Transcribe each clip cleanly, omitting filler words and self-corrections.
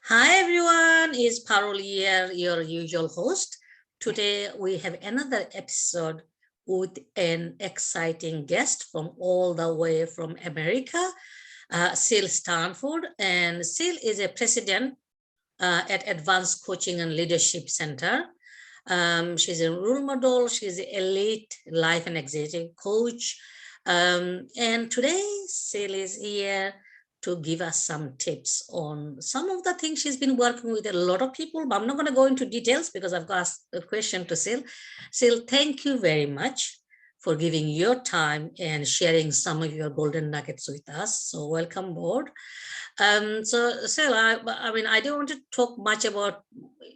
Hi everyone, it's Parul here, your usual host. Today we have another episode with an exciting guest from all the way from America, Ceil Stanford. And Ceil is a president at Advanced Coaching and Leadership Center. She's a role model, she's an elite life and executive coach. And today, Ceil is here to give us some tips on some of the things she's been working with a lot of people, but I'm not going to go into details because I've got a question to Ceil. Ceil, thank you very much for giving your time and sharing some of your golden nuggets with us. So welcome aboard. So Ceil, I mean, I don't want to talk much about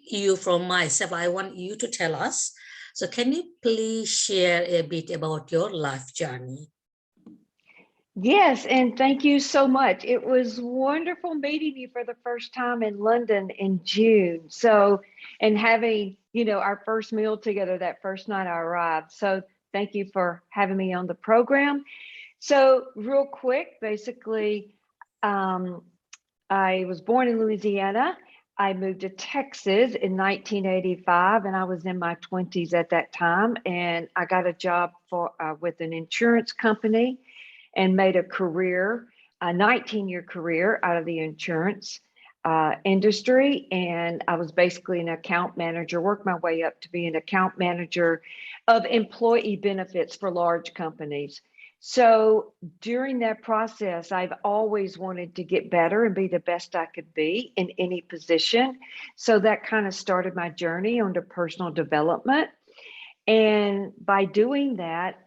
you from myself. I want you to tell us. So can you please share a bit about your life journey? Yes, and thank you so much. It was wonderful meeting you for the first time in London in June. And having, our first meal together that first night I arrived. So, thank you for having me on the program. So, real quick, basically, um, I was born in Louisiana. I moved to Texas in 1985, and I was in my 20s at that time. And I got a job with an insurance company and made a 19-year career out of the insurance industry. And I was basically an account manager, worked my way up to be an account manager of employee benefits for large companies. So during that process, I've always wanted to get better and be the best I could be in any position. So that kind of started my journey onto personal development. And by doing that,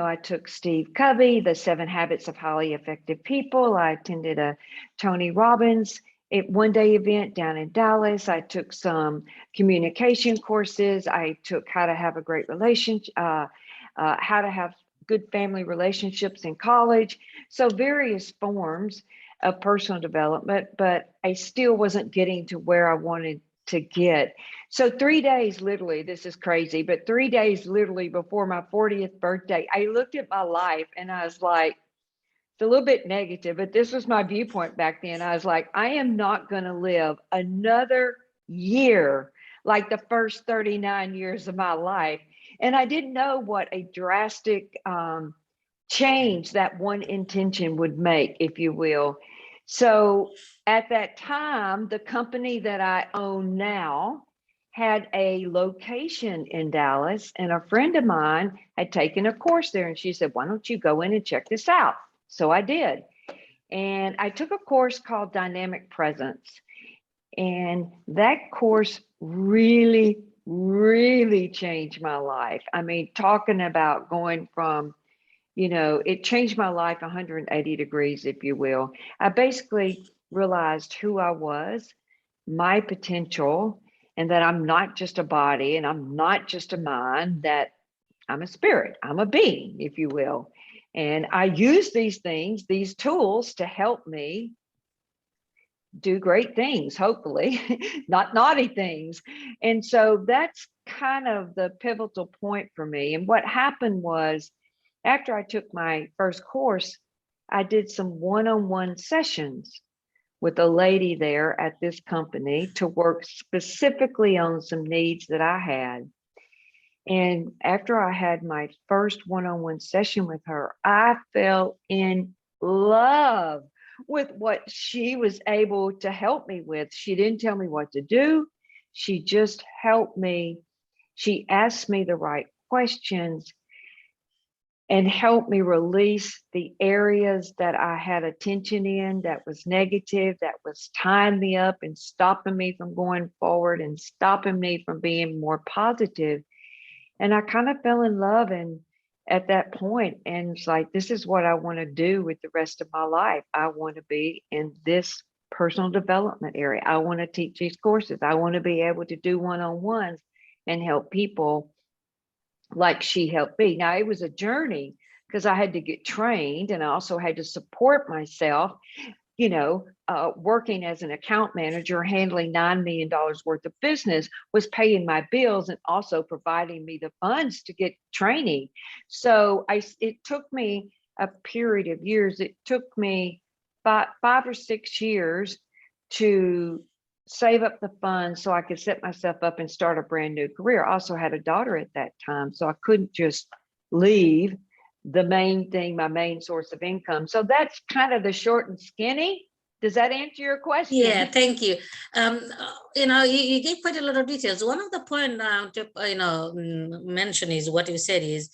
I took Steve Covey, The 7 Habits of Highly Effective People. I attended a Tony Robbins one-day event down in Dallas. I took some communication courses. I took how to have a great relationship, how to have good family relationships in college. So various forms of personal development, but I still wasn't getting to where I wanted to get. So 3 days, literally, this is crazy, but 3 days literally before my 40th birthday, I looked at my life and I was like, it's a little bit negative, but this was my viewpoint back then. I was like, I am not going to live another year like the first 39 years of my life. And I didn't know what a drastic change that one intention would make, if you will. So at that time, the company that I own now had a location in Dallas, and a friend of mine had taken a course there. And she said, why don't you go in and check this out? So I did. And I took a course called Dynamic Presence. And that course really, really changed my life. I mean, talking about going from it changed my life 180 degrees, if you will. I basically realized who I was, my potential, and that I'm not just a body and I'm not just a mind, that I'm a spirit, I'm a being, if you will. And I use these tools to help me do great things, hopefully, not naughty things. And so that's kind of the pivotal point for me. And what happened was, after I took my first course, I did some one-on-one sessions with a lady there at this company to work specifically on some needs that I had. And after I had my first one-on-one session with her, I fell in love with what she was able to help me with. She didn't tell me what to do. She just helped me. She asked me the right questions and helped me release the areas that I had attention in that was negative, that was tying me up and stopping me from going forward and stopping me from being more positive. And I kind of fell in love at that point, and it's like, this is what I want to do with the rest of my life. I want to be in this personal development area. I want to teach these courses. I want to be able to do one-on-ones and help people like she helped me. Now, it was a journey because I had to get trained, and I also had to support myself, working as an account manager, handling $9 million worth of business, was paying my bills and also providing me the funds to get training. So it took me a period of years. It took me 5 or 6 years to save up the funds so I could set myself up and start a brand new career. I also had a daughter at that time, so I couldn't just leave the main thing, my main source of income. So that's kind of the short and skinny. Does that answer your question? Yeah, thank you. You gave quite a lot of details. One of the point to mention is what you said is,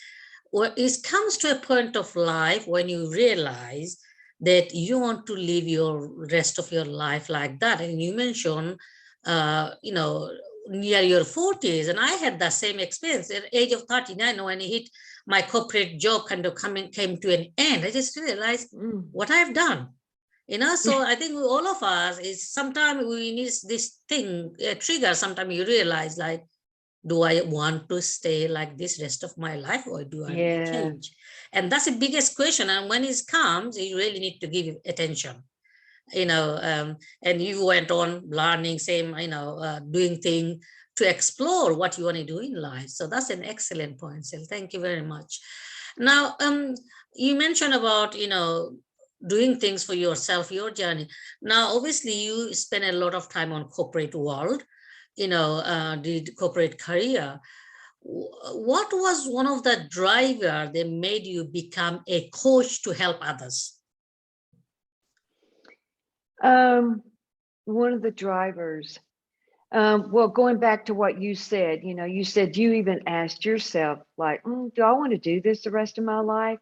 it comes to a point of life when you realize that you want to live your rest of your life like that. And you mentioned, near your 40s, and I had the same experience at the age of 39 when I hit my corporate job kind of came to an end. I just realized what I've done. So I think all of us is sometimes we need this thing, a trigger. Sometimes you realize, like, do I want to stay like this rest of my life, or do I need to change? And that's the biggest question. And when it comes, you really need to give it attention. And you went on learning, doing thing to explore what you want to do in life. So that's an excellent point, Ceil. Thank you very much. Now, you mentioned about, doing things for yourself, your journey. Now, obviously, you spend a lot of time on corporate world, did corporate career. What was one of the driver that made you become a coach to help others? One of the drivers, well, going back to what you said, you said you even asked yourself, like, do I want to do this the rest of my life?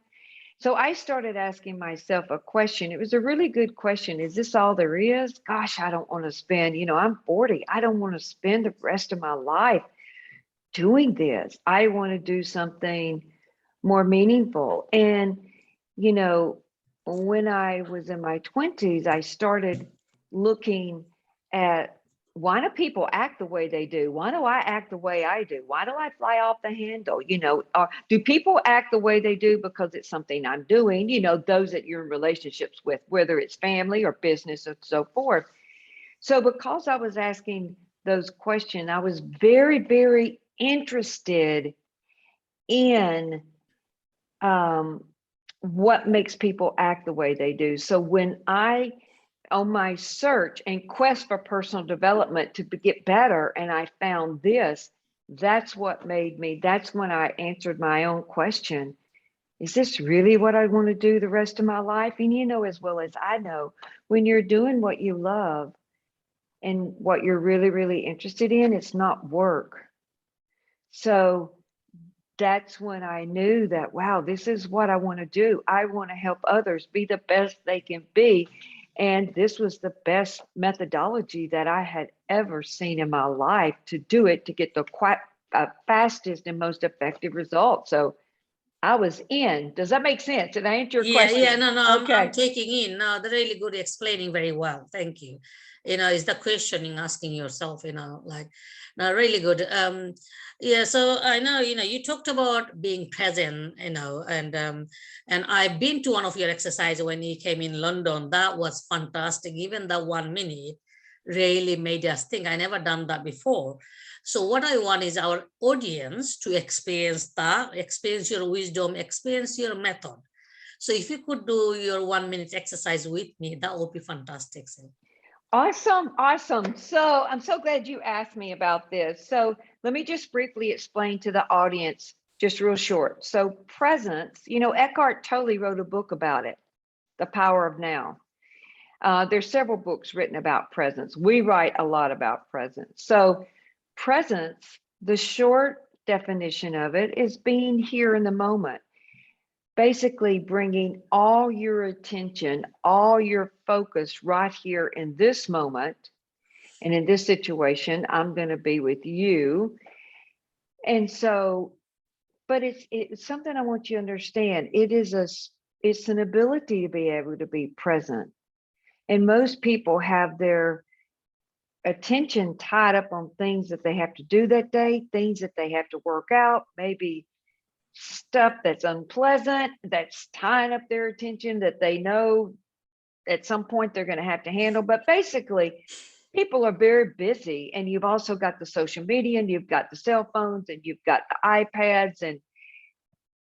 So I started asking myself a question. It was a really good question. Is this all there is? Gosh, I don't want to spend, I'm 40. I don't want to spend the rest of my life doing this. I want to do something more meaningful. And, when I was in my 20s, I started looking at, why do people act the way they do? Why do I act the way I do? Why do I fly off the handle? Or do people act the way they do because it's something I'm doing? Those that you're in relationships with, whether it's family or business and so forth. So because I was asking those questions, I was very, very interested in what makes people act the way they do. So when on my search and quest for personal development to get better, and I found this, that's when I answered my own question. Is this really what I want to do the rest of my life? And as well as I know, when you're doing what you love and what you're really, really interested in, it's not work. So that's when I knew that, wow, this is what I want to do. I want to help others be the best they can be. And this was the best methodology that I had ever seen in my life to do it, to get the fastest and most effective results. So I was in. Does that make sense? Did I answer your question? Yeah, no, okay. I'm taking in. No, they're really good explaining very well. Thank you. Is the questioning, asking yourself, no, really good. Yeah, so I know, you talked about being present, and I've been to one of your exercises when you came in London. That was fantastic. Even the 1 minute really made us think. I never done that before. So what I want is our audience to experience that, experience your wisdom, experience your method. So if you could do your 1 minute exercise with me, that would be fantastic. Awesome. So I'm so glad you asked me about this. So let me just briefly explain to the audience, just real short. So presence, Eckhart Tolle wrote a book about it, The Power of Now. There's several books written about presence. We write a lot about presence. So presence, the short definition of it is being here in the moment. Basically bringing all your attention, all your focus right here in this moment. And in this situation, I'm going to be with you. And so, but it's something I want you to understand. It's an ability to be able to be present. And most people have their attention tied up on things that they have to do that day, things that they have to work out, maybe stuff that's unpleasant, that's tying up their attention, that they know at some point they're going to have to handle. But basically, people are very busy, and you've also got the social media, and you've got the cell phones, and you've got the iPads, and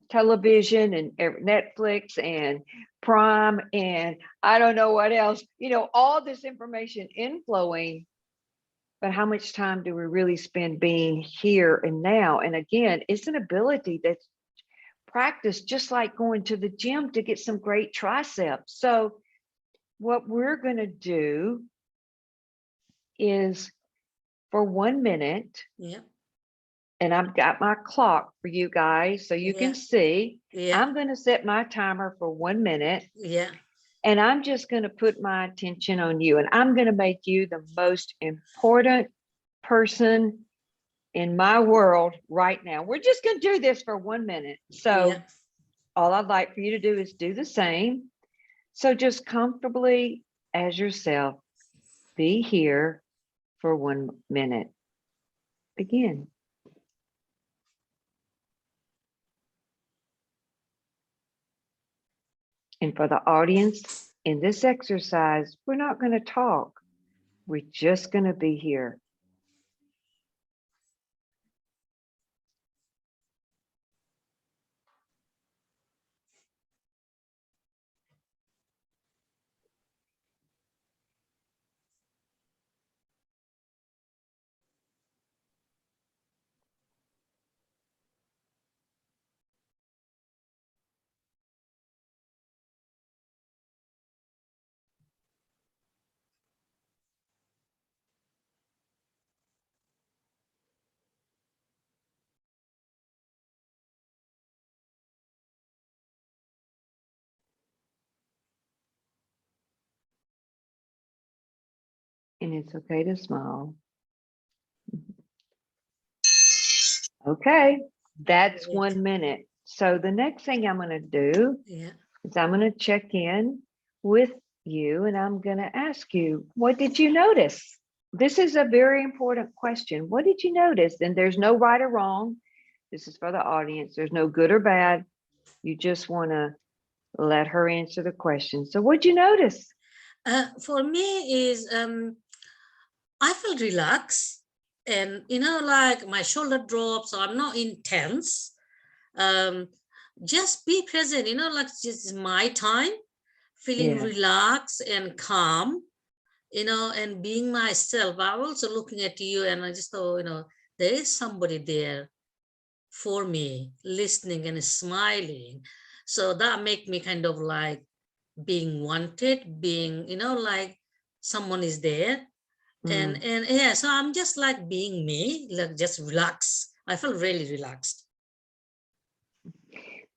television and Netflix and Prime and I don't know what else, all this information inflowing. But how much time do we really spend being here and now? And again, it's an ability that's practiced just like going to the gym to get some great triceps. So what we're going to do is for 1 minute, Yeah. and I've got my clock for you guys so you can see. Yeah. I'm going to set my timer for 1 minute. Yeah. And I'm just going to put my attention on you. And I'm going to make you the most important person in my world right now. We're just going to do this for 1 minute. So all I'd like for you to do is do the same. So just comfortably as yourself, be here for 1 minute. Begin. And for the audience, in this exercise, we're not going to talk. We're just going to be here. And it's okay to smile. Okay, that's 1 minute. So the next thing I'm going to do is I'm going to check in with you and I'm going to ask you, what did you notice? This is a very important question. What did you notice? And there's no right or wrong. This is for the audience. There's no good or bad. You just want to let her answer the question. So what'd you notice? For me is I feel relaxed and like my shoulder drops, so I'm not intense. Just be present, like this is my time, feeling relaxed and calm, and being myself. I'm also looking at you and I just thought, there is somebody there for me, listening and smiling. So that make me kind of like being wanted, being, like someone is there. And yeah, so I'm just like being me, like just relax. I feel really relaxed.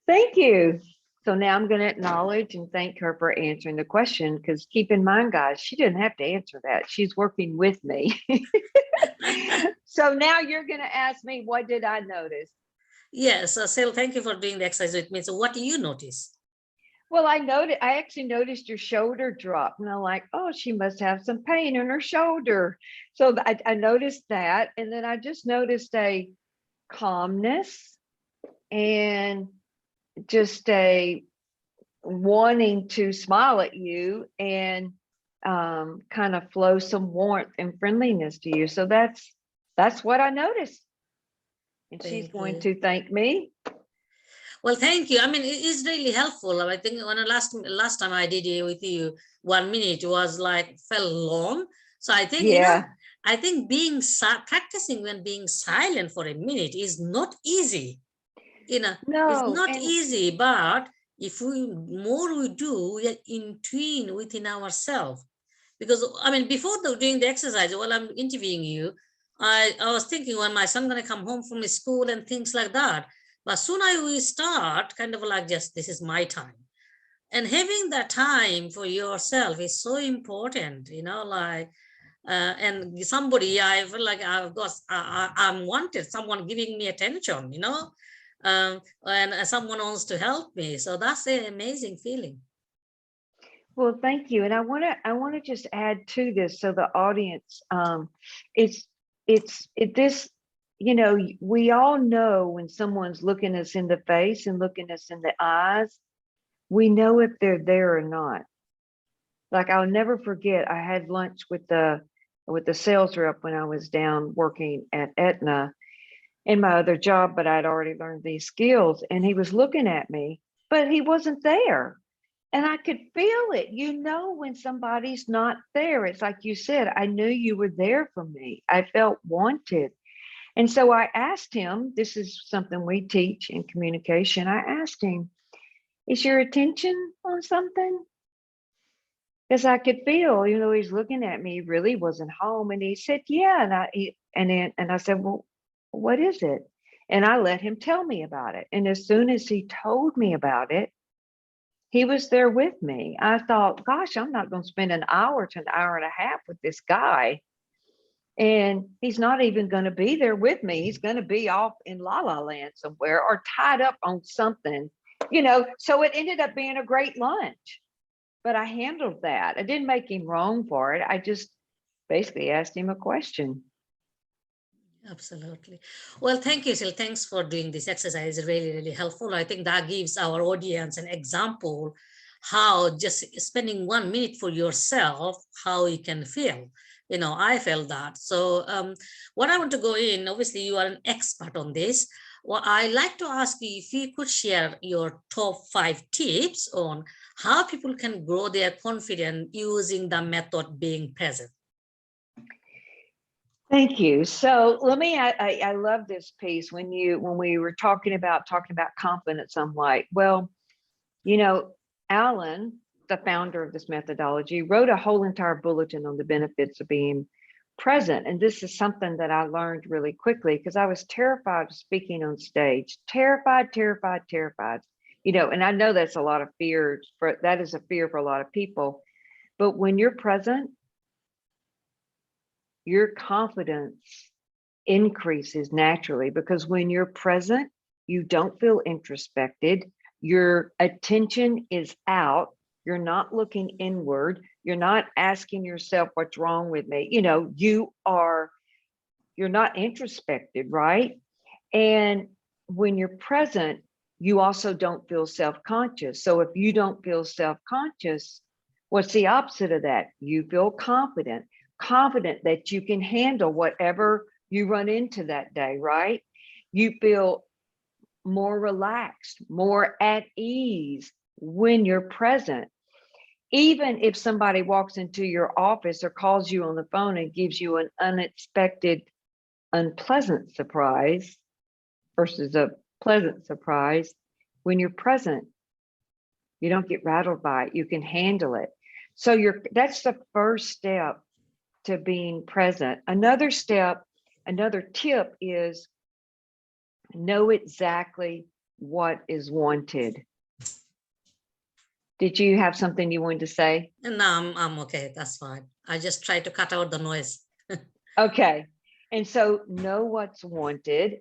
Thank you. So now I'm going to acknowledge and thank her for answering the question, because keep in mind, guys, she didn't have to answer that. She's working with me. So now you're going to ask me, what did I notice? Yes, so Ceil, thank you for doing the exercise with me. So what do you notice? Well, I actually noticed your shoulder drop, and I'm like, oh, she must have some pain in her shoulder. So I noticed that. And then I just noticed a calmness and just a wanting to smile at you and kind of flow some warmth and friendliness to you. So that's what I noticed. And she's going to thank me. Well, thank you. I mean, it is really helpful. I think when the last time I did it with you, 1 minute was like felt long. So I think I think practicing when being silent for a minute is not easy. It's not easy. But if more we do, we are in tune within ourselves. Because I mean, before doing the exercise, while I'm interviewing you, I was thinking, when my son gonna come home from school and things like that. But soon I will start kind of like, just this is my time. And having that time for yourself is so important, like, and somebody, I feel like I've got, I'm wanted, someone giving me attention, and someone wants to help me. So that's an amazing feeling. Well, thank you. And I want to just add to this, so the audience, this, we all know when someone's looking us in the face and looking us in the eyes, we know if they're there or not. Like, I'll never forget, I had lunch with the sales rep when I was down working at Aetna, in my other job, but I'd already learned these skills. And he was looking at me, but he wasn't there. And I could feel it. You know, when somebody's not there, it's like you said, I knew you were there for me. I felt wanted. And so I asked him, this is something we teach in communication. I asked him, is your attention on something? Because I could feel, he's looking at me, he really wasn't home. And he said, yeah. And I said, well, what is it? And I let him tell me about it. And as soon as he told me about it, he was there with me. I thought, gosh, I'm not going to spend an hour to an hour and a half with this guy. And he's not even going to be there with me. He's going to be off in La La Land somewhere or tied up on something, So it ended up being a great lunch. But I handled that. I didn't make him wrong for it. I just basically asked him a question. Absolutely. Well, thank you, Ceil. Thanks for doing this exercise. Really, really helpful. I think that gives our audience an example how just spending 1 minute for yourself, how you can feel. I felt that. So what I want to go in, obviously you are an expert on this. Well, I'd like to ask you if you could share your top 5 tips on how people can grow their confidence using the method being present. Thank you. So I love this piece when we were talking about confidence. I'm like, well, Alan, the founder of this methodology, wrote a whole entire bulletin on the benefits of being present. And this is something that I learned really quickly because I was terrified of speaking on stage, terrified. And I know that's a lot of fear, that is a fear for a lot of people. But when you're present, your confidence increases naturally, because when you're present, you don't feel introspected. Your attention is out. You're not looking inward. You're not asking yourself, what's wrong with me? You're not introspected, right? And when you're present, you also don't feel self-conscious. So if you don't feel self-conscious, what's the opposite of that? You feel confident that you can handle whatever you run into that day, right? You feel more relaxed, more at ease when you're present. Even if somebody walks into your office or calls you on the phone and gives you an unexpected, unpleasant surprise versus a pleasant surprise, when you're present, you don't get rattled by it. You can handle it. So that's the first step to being present. Another tip is know exactly what is wanted. Did you have something you wanted to say? No, I'm okay. That's fine. I just try to cut out the noise. Okay. And so know what's wanted.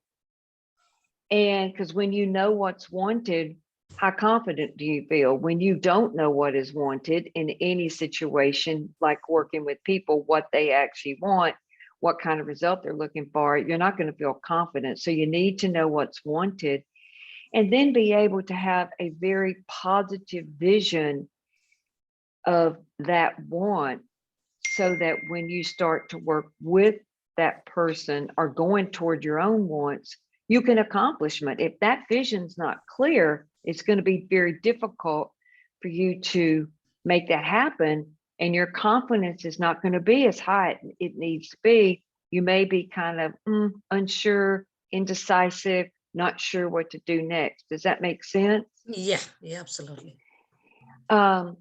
And because when you know what's wanted, how confident do you feel? When you don't know what is wanted in any situation, like working with people, what they actually want, what kind of result they're looking for, you're not going to feel confident. So you need to know what's wanted, and then be able to have a very positive vision of that want, so that when you start to work with that person or going toward your own wants, you can accomplish it. If that vision's not clear, it's going to be very difficult for you to make that happen. And your confidence is not going to be as high as it needs to be. You may be kind of unsure, indecisive, not sure what to do next. Does that make sense? Yeah, absolutely. So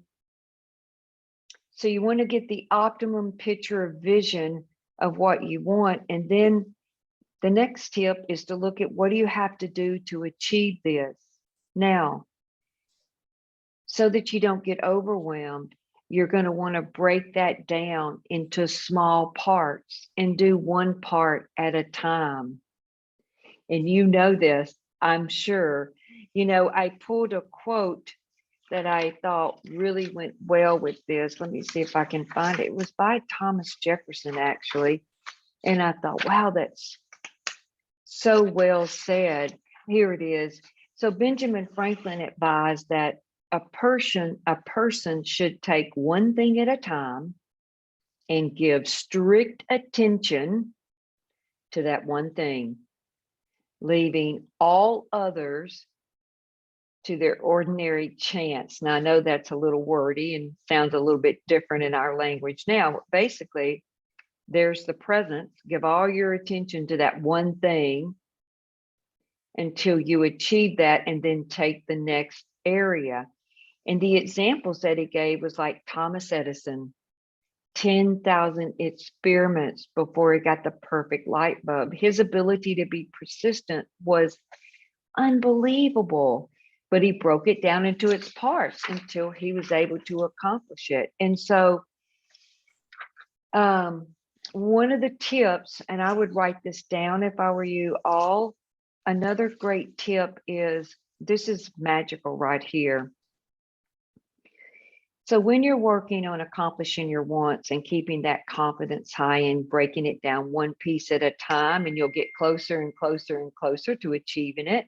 you want to get the optimum picture of vision of what you want. And then the next tip is to look at what do you have to do to achieve this now, so that you don't get overwhelmed. You're going to want to break that down into small parts and do one part at a time. And you know this, I'm sure. I pulled a quote that I thought really went well with this. Let me see if I can find it. It was by Thomas Jefferson, actually. And I thought, wow, that's so well said. Here it is. So Benjamin Franklin advised that a person should take one thing at a time and give strict attention to that one thing. leaving all others to their ordinary chance. Now, I know that's a little wordy and sounds a little bit different in our language now. Basically, there's the presence. Give all your attention to that one thing until you achieve that, and then take the next area. And the examples that he gave was like Thomas Edison, 10,000 experiments before he got the perfect light bulb. His ability to be persistent was unbelievable, but he broke it down into its parts until he was able to accomplish it. And so one of the tips, and I would write this down if I were you all, another great tip is, this is magical right here. So when you're working on accomplishing your wants and keeping that confidence high and breaking it down one piece at a time, and you'll get closer and closer and closer to achieving it.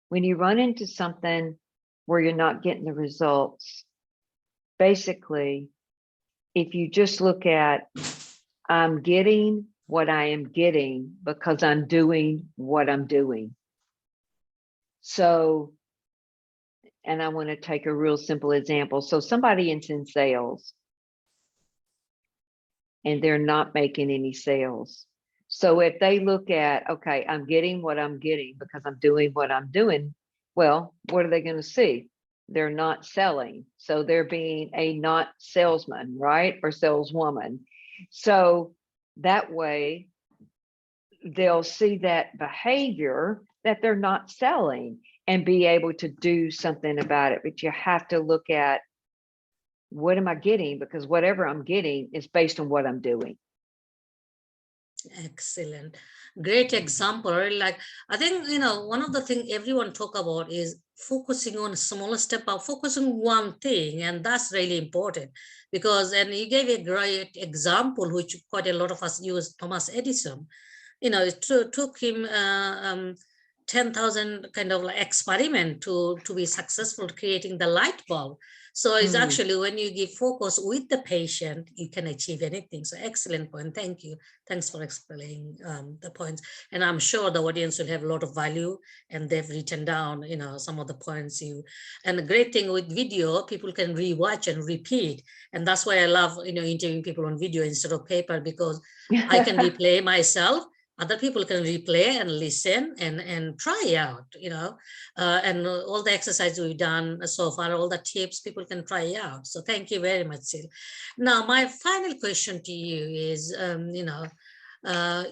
When you run into something where you're not getting the results, basically, if you just look at, I'm getting what I am getting because I'm doing what I'm doing. So, and I want to take a real simple example. So somebody is in sales and they're not making any sales. So if they look at, okay, I'm getting what I'm getting because I'm doing what I'm doing, well, what are they going to see? They're not selling. So they're being a not salesman, right? Or saleswoman. So that way they'll see that behavior that they're not selling and be able to do something about it. But you have to look at, what am I getting? Because whatever I'm getting is based on what I'm doing. Excellent. Great example. Like, I think, one of the things everyone talk about is focusing on a smaller step up, focusing on one thing. And that's really important because, and you gave a great example, which quite a lot of us use, Thomas Edison. It took him 10,000 kind of like experiment to be successful creating the light bulb. So it's actually, when you give focus with the patient, you can achieve anything. So excellent point. Thank you. Thanks for explaining the points. And I'm sure the audience will have a lot of value, and they've written down, some of the points and the great thing with video, people can rewatch and repeat. And that's why I love, interviewing people on video instead of paper, because I can replay myself. Other people can replay and listen and try out, and all the exercises we've done so far, all the tips people can try out. So thank you very much, Ceil. Now, my final question to you is,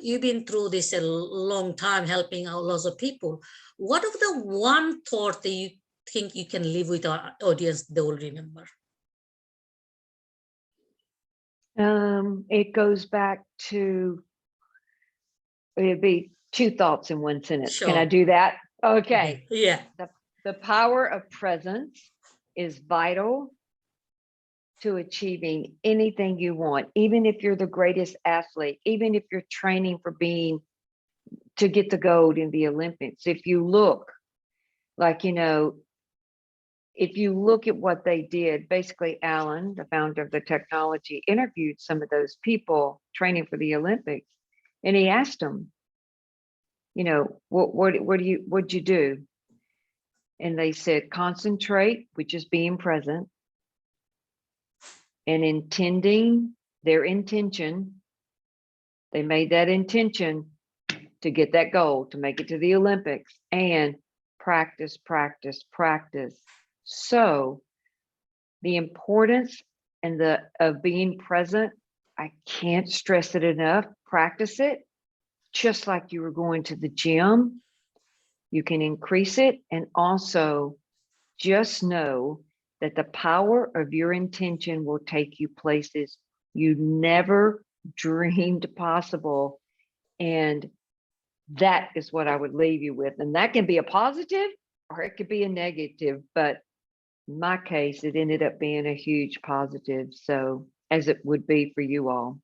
you've been through this a long time, helping out lots of people. What of the one thought that you think you can leave with our audience they will remember? It goes back to, it'd be two thoughts in one sentence. Sure. Can I do that? Okay. Yeah. The power of presence is vital to achieving anything you want, even if you're the greatest athlete, even if you're training for to get the gold in the Olympics. If you look, like, if you look at what they did, basically Alan, the founder of the technology, interviewed some of those people training for the Olympics. And he asked them, what'd you do? And they said, concentrate, which is being present, and intending their intention. They made that intention to get that goal, to make it to the Olympics, and practice, practice, practice. So the importance of being present, I can't stress it enough. Practice it just like you were going to the gym. You can increase it, and also just know that the power of your intention will take you places you never dreamed possible. And that is what I would leave you with. And that can be a positive or it could be a negative, but in my case, it ended up being a huge positive. So, as it would be for you all.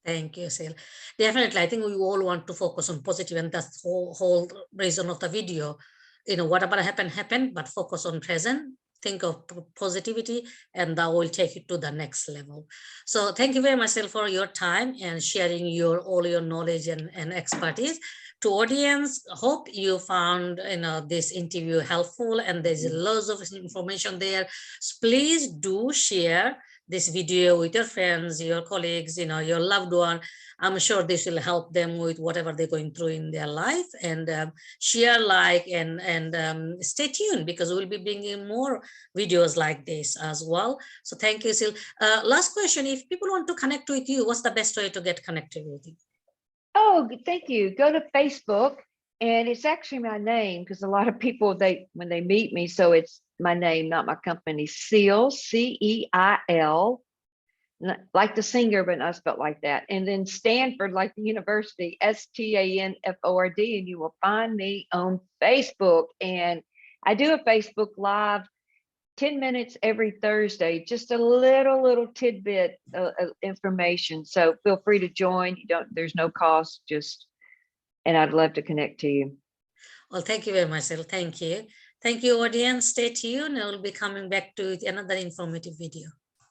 Thank you, Ceil. Definitely, I think we all want to focus on positive, and that's the whole reason of the video. Whatever happen, but focus on present, think of positivity, and that will take you to the next level. So thank you very much, Ceil, for your time and sharing all your knowledge and expertise. to audience, hope you found this interview helpful, and there's lots of information there. So please do share this video with your friends, your colleagues, your loved one. I'm sure this will help them with whatever they're going through in their life. And share, like, and stay tuned, because we'll be bringing more videos like this as well. So thank you, Ceil. Last question: if people want to connect with you, what's the best way to get connected with you? Oh, thank you. Go to Facebook, and it's actually my name, because a lot of people, when they meet me, so it's my name, not my company. Ceil, Ceil, like the singer, but not spelled like that. And then Stanford, like the university, Stanford, and you will find me on Facebook. And I do a Facebook Live 10 minutes every Thursday, just a little tidbit of information. So feel free to join. There's no cost, and I'd love to connect to you. Well, thank you very much, Ceil. Thank you. Thank you, audience. Stay tuned. I will be coming back to another informative video.